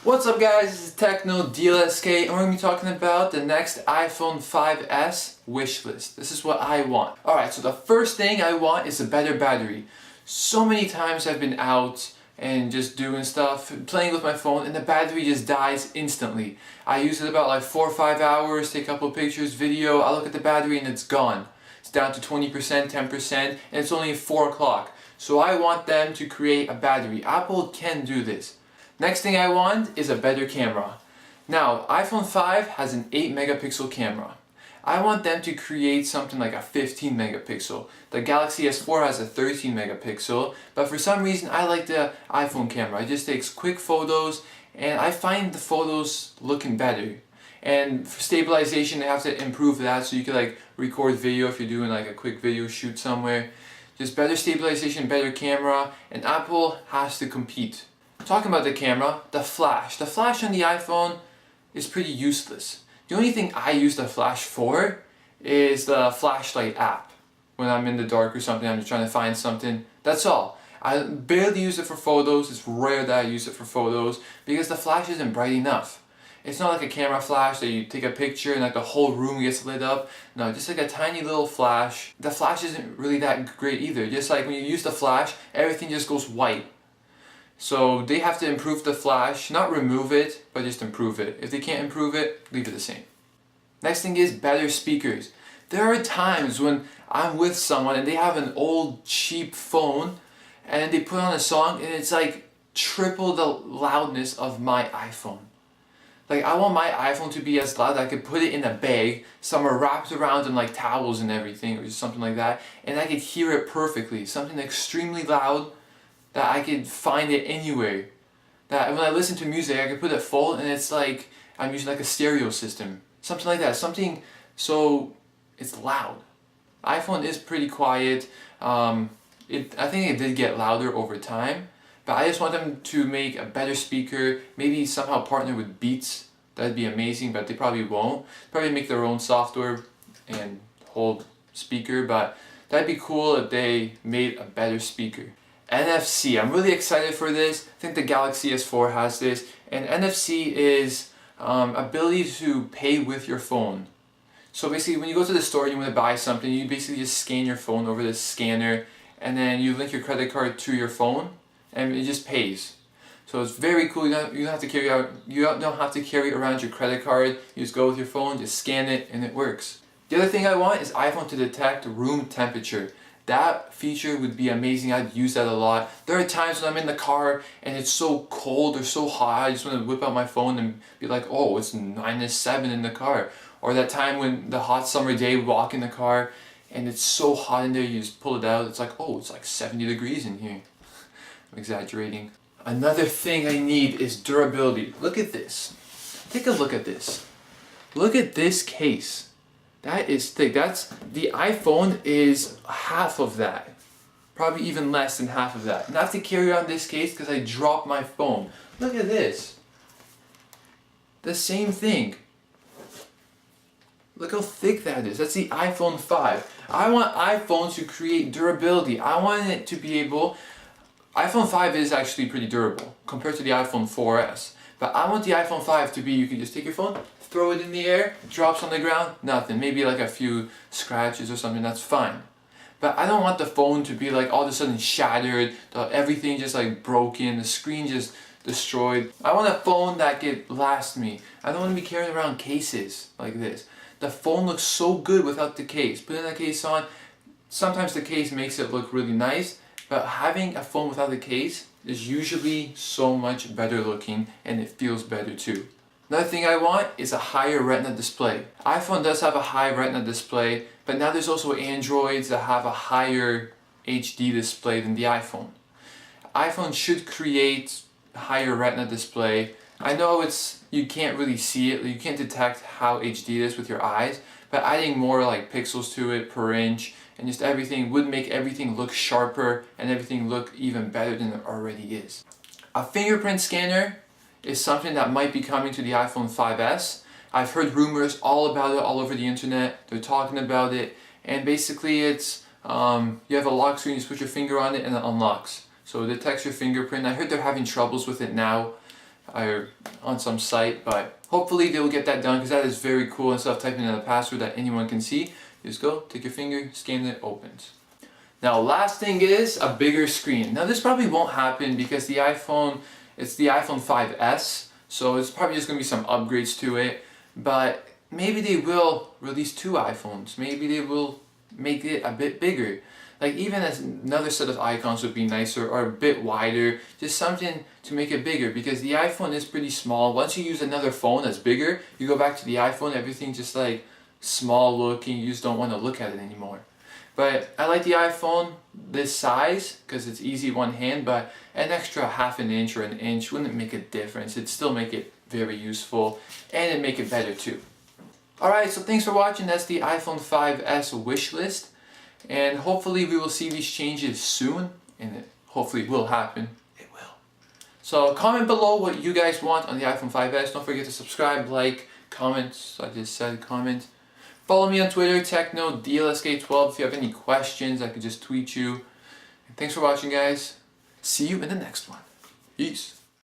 What's up guys, this is Techno DLSK and we're going to be talking about the next iPhone 5S wish list. This is what I want. Alright, so the first thing I want is a better battery. So many times I've been out and just doing stuff, playing with my phone, and the battery just dies instantly. I use it about like 4 or 5 hours, take a couple pictures, video, I look at the battery and it's gone. It's down to 20%, 10%, and it's only 4 o'clock. So I want them to create a battery. Apple can do this. Next thing I want is a better camera. Now, iPhone 5 has an 8 megapixel camera. I want them to create something like a 15 megapixel. The Galaxy S4 has a 13 megapixel, but for some reason I like the iPhone camera. It just takes quick photos and I find the photos looking better. And for stabilization, they have to improve that so you can like record video if you're doing like a quick video shoot somewhere. Just better stabilization, better camera, and Apple has to compete. Talking about the camera, the flash. The flash on the iPhone is pretty useless. The only thing I use the flash for is the flashlight app. When I'm in the dark or something, I'm just trying to find something. That's all. I barely use it for photos. It's rare that I use it for photos because the flash isn't bright enough. It's not like a camera flash that you take a picture and like the whole room gets lit up. No, just like a tiny little flash. The flash isn't really that great either. Just like when you use the flash, everything just goes white. So they have to improve the flash, not remove it, but just improve it. If they can't improve it, leave it the same. Next thing is better speakers. There are times when I'm with someone and they have an old cheap phone and they put on a song and it's like triple the loudness of my iPhone. Like I want my iPhone to be as loud that I could put it in a bag somewhere wrapped around in like towels and everything or something like that, and I could hear it perfectly. Something extremely loud that I could find it anywhere. That when I listen to music, I could put it full and it's like I'm using like a stereo system. Something like that. Something so it's loud. iPhone is pretty quiet. I think it did get louder over time, but I just want them to make a better speaker. Maybe somehow partner with Beats. That'd be amazing, but they probably won't. Probably make their own software and whole speaker, but that'd be cool if they made a better speaker. NFC, I'm really excited for this. I think the Galaxy S4 has this, and NFC is ability to pay with your phone. So basically when you go to the store and you want to buy something, you basically just scan your phone over this scanner and then you link your credit card to your phone and it just pays. So it's very cool. You don't have to carry around your credit card. You just go with your phone, just scan it, and it works. The other thing I want is iPhone to detect room temperature. That feature would be amazing. I'd use that a lot. There are times when I'm in the car and it's so cold or so hot, I just want to whip out my phone and be like, oh, it's -7 in the car. Or that time when the hot summer day, we walk in the car and it's so hot in there, you just pull it out, it's like, oh, it's like 70 degrees in here. I'm exaggerating. Another thing I need is durability. Look at this. Take a look at this. Look at this case. That is thick. The iPhone is half of that. Probably even less than half of that. And I have to carry on this case because I dropped my phone. Look at this. The same thing. Look how thick that is. That's the iPhone 5. I want iPhone to create durability. I want it to be able... iPhone 5 is actually pretty durable compared to the iPhone 4S. But I want the iPhone 5 to be, you can just take your phone, throw it in the air, drops on the ground, nothing. Maybe like a few scratches or something, that's fine. But I don't want the phone to be like all of a sudden shattered, everything just like broken, the screen just destroyed. I want a phone that could last me. I don't want to be carrying around cases like this. The phone looks so good without the case. Putting the case on, sometimes the case makes it look really nice, but having a phone without the case is usually so much better looking and it feels better too. Another thing I want is a higher Retina display. iPhone does have a high Retina display, but now there's also Androids that have a higher HD display than the iPhone. iPhone should create a higher Retina display. I know you can't really see it, you can't detect how HD it is with your eyes, but adding more like pixels to it per inch and just everything would make everything look sharper and everything look even better than it already is. A fingerprint scanner is something that might be coming to the iPhone 5S. I've heard rumors all about it all over the internet. They're talking about it, and basically it's you have a lock screen, you just put your finger on it and it unlocks. So it detects your fingerprint. I heard they're having troubles with it now. on some site, but hopefully they will get that done because that is very cool. Instead of typing in a password that anyone can see, just go, take your finger, scan it, opens. Now last thing is a bigger screen. Now this probably won't happen because the iPhone, it's the iPhone 5S, so it's probably just going to be some upgrades to it, but maybe they will release 2 iPhones. Maybe they will make it a bit bigger. Like even as another set of icons would be nicer or a bit wider, just something to make it bigger because the iPhone is pretty small. Once you use another phone that's bigger, you go back to the iPhone, everything just like small looking, you just don't want to look at it anymore. But I like the iPhone this size because it's easy one hand, but an extra half an inch or an inch wouldn't make a difference. It'd still make it very useful and it'd make it better too. Alright, so thanks for watching. That's the iPhone 5S wish list. And hopefully we will see these changes soon, and it hopefully will happen. It will. So comment below what you guys want on the iPhone 5S. Don't forget to subscribe, like, comment. I just said comment. Follow me on Twitter, TechnoDLSK12. If you have any questions, I could just tweet you. And thanks for watching, guys. See you in the next one. Peace.